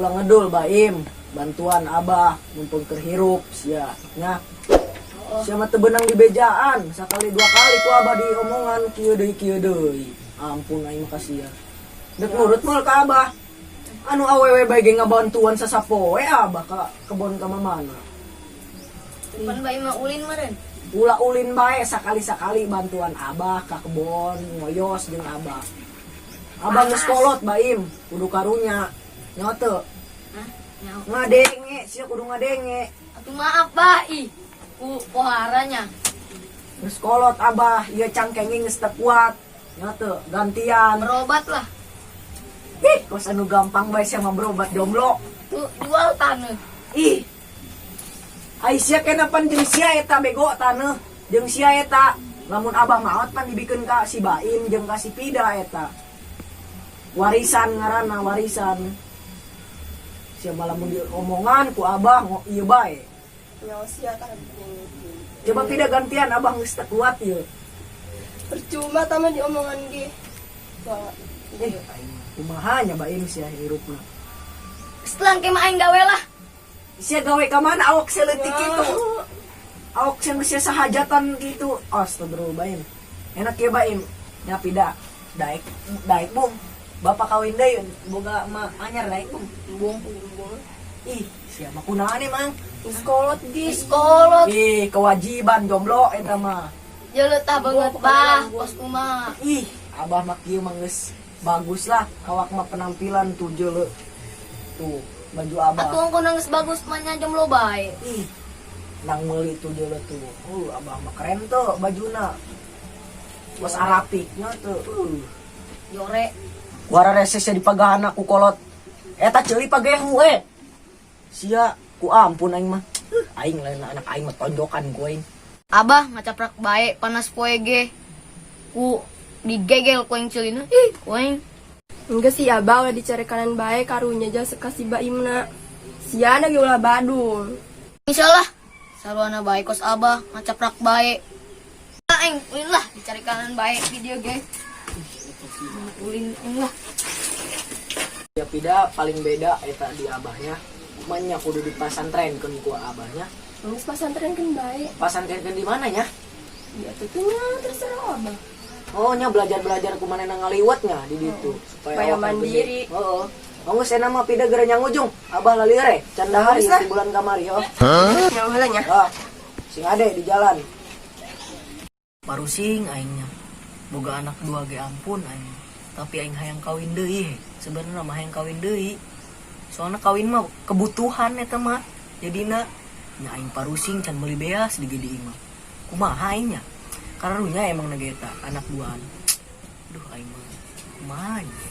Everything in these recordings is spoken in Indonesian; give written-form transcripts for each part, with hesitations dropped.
ulang ngedul baim bantuan abah mumpung terhirup sia nya sia mah teu beunang di bejaan sakali dua kali ku abah diomongan kieu deui ampun aing makasih ya dek nurut moal ka abah anu awewe bae ge ngabantuan sasapoe abah ka kebon ka mana Pan bae mah ulin meureun. ulah ulin bae sakali-sakali bantuan abah ka kebon ngoyos jeung abah abah geus kolot baim kudu karunya nya teu Hah? Nyaho. ngadenge sia kudu ngadenge Atuh maaf bah ih. Ku poharanya. geus kolot abah ieu cangkenging geus teu kuat nya teu gantian Berobat lah. ih kos anu gampang bae sia mah berobat jomblo Tuh jual taneuh. ih ai sia kenapan jeung sia eta bego taneuh jeung sia eta lamun abah maot pan dibikeun ka si Baim jeung ka si Pida eta warisan ngaranna warisan sia lamun diomongan ku abah ieu bae Nyawa sia kan coba Pida gantian abah geus teu kuat ieu percuma taman diomongan ge. kumaha nya Baim sia hirupna Setelah ke main gawe lah. sia gawe ka mana awak seleutik kitu awak sia sahajatan gitu astagfirullah Baim enak ya Baim nya Pida daek bung bapak kawin deui boga ma anyar daek bung Bung. ih sia mah kunaon mang Sekolot ge. Sekolot. ih kewajiban jomblo eta mah Jeuleut tah beungeut bah bos kumaha. ih abah mah kieu mah geus bagus lah awak mah penampilan tuh jeuleu tuh baju abah Atuh engko geus bagus mah nya jomblo bae. ih nang meuli tuh jeuleu tuh abah mah keren tuh bajuna bos arapiknya tuh Jore. Wara resesnya dipagahan aku kolot eta ceuli pagehu sia ku ampun aing mah aing lain anak aing mah tonjokan ku aing Abah ngacaprak bae panas poe ge. Ku digegel ku aing ceulina. Ih, ku aing. Enggak sih abah ulah dicari kanan bae karunya aja sekasih baimna. Siana ge ulah badung. Insyaallah saluana bae kos abah ngacaprak bae. Aing ulin lah dicari kanan bae video ge. Ulin lah. ya Pida paling beda eta di abahnya manya kudu di pasantrenkeun ku abahnya Geus pasantren kan bae. pasantrenkeun di mana nya Ya tentunya terserah abah. oh nya belajar ku manehna ngaliwatnya di ditu Supaya awak mandiri. gede. Heeh Monggo cenah mah Pida geura nyangujung abah lalieur can dahar Geus lah. di bulan kamari oh Nyawa heula nya. sing ade di jalan parusing aingnya boga anak dua ge ampun aing tapi aing hayang kawin deui sebenarnya mah hayang kawin deui soalnya kawin mah kebutuhan eta mah jadina nya aing parusing can meuli beas di gede mah kumaha aing nya karunya emang nageta anak duaan duh aing mah kumaha nya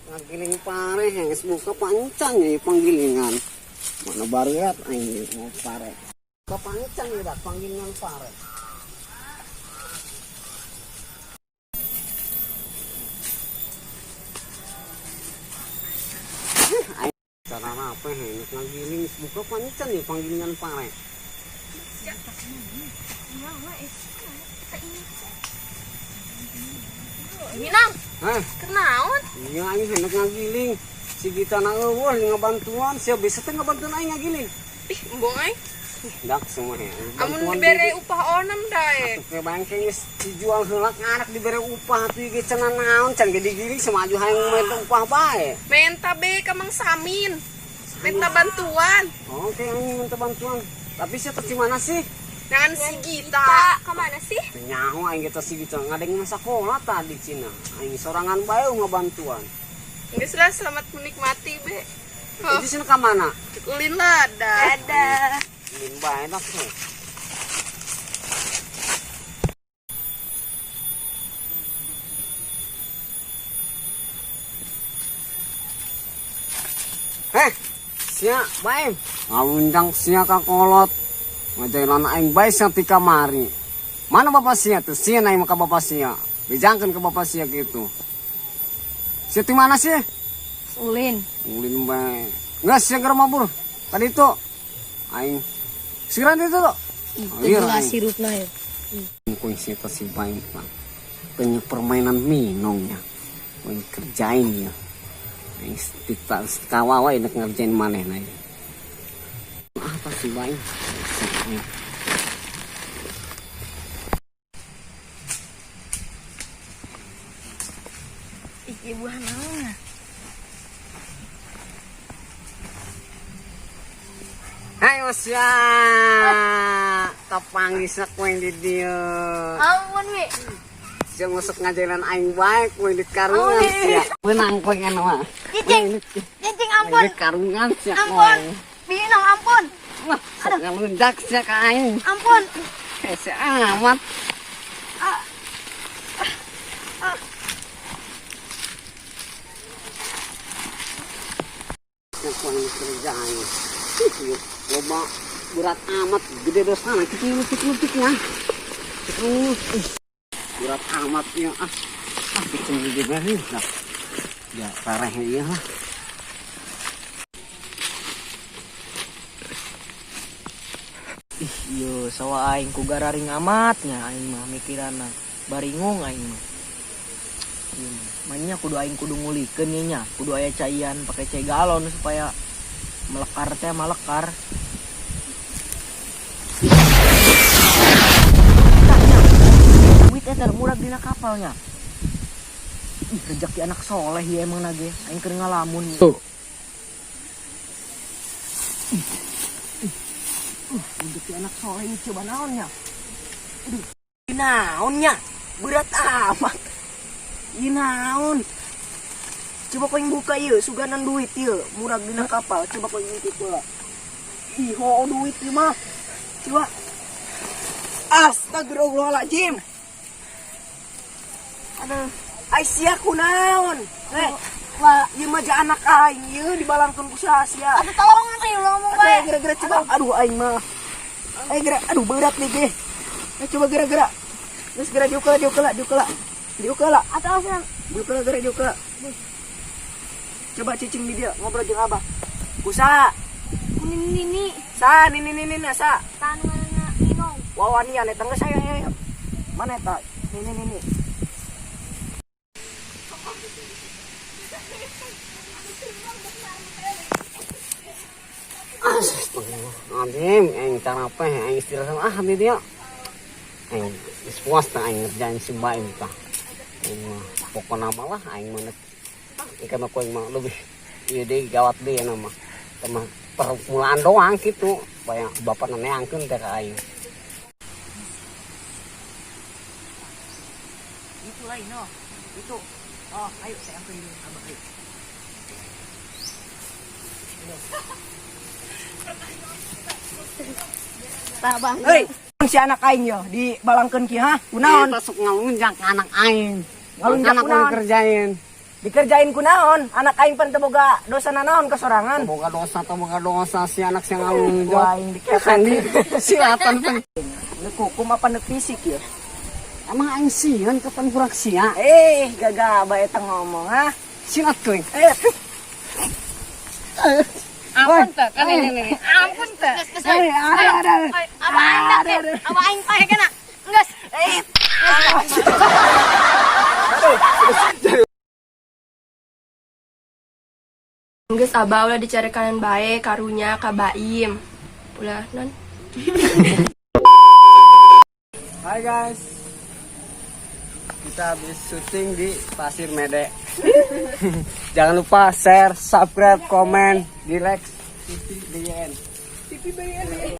Ngagiling pare geus buka pancang ya panggilingan. Mana bareat aing mau pare. Buka pancang ya panggilingan pare. Cara apa henek ngagiling geus buka pancang ya panggilingan pare. Minang, Heh, kenaon? iya aing henek ngagiling. Si Gita na eueuh ngabantuan, sia bisa teh ngabantuan aing ngagiling. Ih, embong aing. Dak semua he. Amun dibere upah onem dae. Ke bangke geus dijual heula ka anak dibere upah atuh ge cenah naon can ge digiling semaju hayang minta upah bae. Menta be ka Mang Samin. Minta bantuan. Oke aing minta bantuan. Tapi sia teh di mana sih? Dengan si Gita. Kemana sih? Nyaho aing kita sih gitu ngadeng mah sakola tadi Cina. Aing sorangan bae ngabantuan. Geus lah selamat menikmati be. Jadi sini ka mana? Ulin lah dah. Dadah. Min bae dah tuh. Sia bae. Ngundang sia ka kolot. Ngajalan aing bae sia ti kamari. Mana bapak sia tuh? Sia naik ka bapak sia. Bejangkeun ke bapak sia gitu. Sia ti mana sih? Ulin. Ulin bae. Nggak sia ke rumah bur. Tadi itu aing siran itu tuh. Itu lah sirupna ya. Kau isi si baik pak. Banyak permainan minongnya. Kau kerjain ya. Aing kita kawawa ini ngerjain maneh na. Apa sih Baim? Iki buah naon? Ayo sia. Kapanggis na kuing di dieu. Ampun, Wi. Sia ngusuk ngajaran aing bae kuing di karungan sia. Benang kuing anu mah. Cicing. Cicing ampun. Di karungan sia Ampun. kuing. Binong ampun. Wah, sok ngalundak sia ka aing. Ampun. Sia amat. Kuing kerjaan. Loba berat amat, gede dosana, kecil-kecil ya. Berat amatnya kecil gede banget lah. Ya parah ya lah. Yo sawa aing ku gararing amatnya aing mah mikirana baringung aing mah. Ieu mah mainnya kudu aing kudu ngulikeun nya, kudu aya caian pakai cai galon supaya melekar teh malekar. Duit eta murah dina kapalnya. Ih, rezeki anak soleh ya emang nage. Aing keur ngalamun. Rezeki anak soleh ini coba naonnya. Aduh, naonnya? Berat amat. Ieu naon? Coba kau yang buka yuk, suganan duit yuk, murah dina kapal. Coba kau yang ngintip pula. Ih, ho duit yuk mah. Coba. Astagfirullahaladzim. Aduh, ai sia kunaon? Wah, ieu mah ja anak aing ieu dibalangkeun ku sia. Aduh, tolong sih lu ngomong bae. Aduh, gerak-gerak coba. Aduh, aing mah. Aing gerak. Aduh, berat nih, ge. Coba gerak-gerak. Terus gerak diukela. Atau asan. Diukela. Coba cicing di dia ngobrol jeung Abah. Kusa. Nini. Sa, nini sa. Tangannya Binong. Wawanian eta geus saya. Mana eta? Nini. Adim, aing tarape, aing istirahat di dia. Aing puas tah aing ngerjain si Baim tah. Aing mah pokona mah lah aing mah ikan aku yang mah lebih ieu deui gawat deui nama. Tema permulaan doang gitu. Supaya bapak neangkeun teh ka aing. Itu lain no. Itu. Oh, ayo saya angkeun dulu Abah ayo. Tah, Bang. Hei, si anak aing yo dibalangkeun kieu ha. Kunaon? Kita sok ngalunjak anak aing. Ngalunjak anak kunaon? kerjain. Dikerjain kunaon? Anak aing pan teu boga dosa naon kesorangan. Boga dosa si anak yang ngalunjak. Wah, aing dikepet di silatan penting. Neuk hukum apa neuk fisik ya? Emang aing sieun kapan kurak sia? Gagaba eta ngomong ha. Silat kuing. Ampun teh, kan ini. Ampun teh. Abah aing pae kana. Geus. Geus Abah ulah dicari kanan bae karunya ka Baim. Ulah non. Hai guys. Kita habis syuting di Pasir Mede. Jangan lupa share, subscribe, komen, di like, TV BN.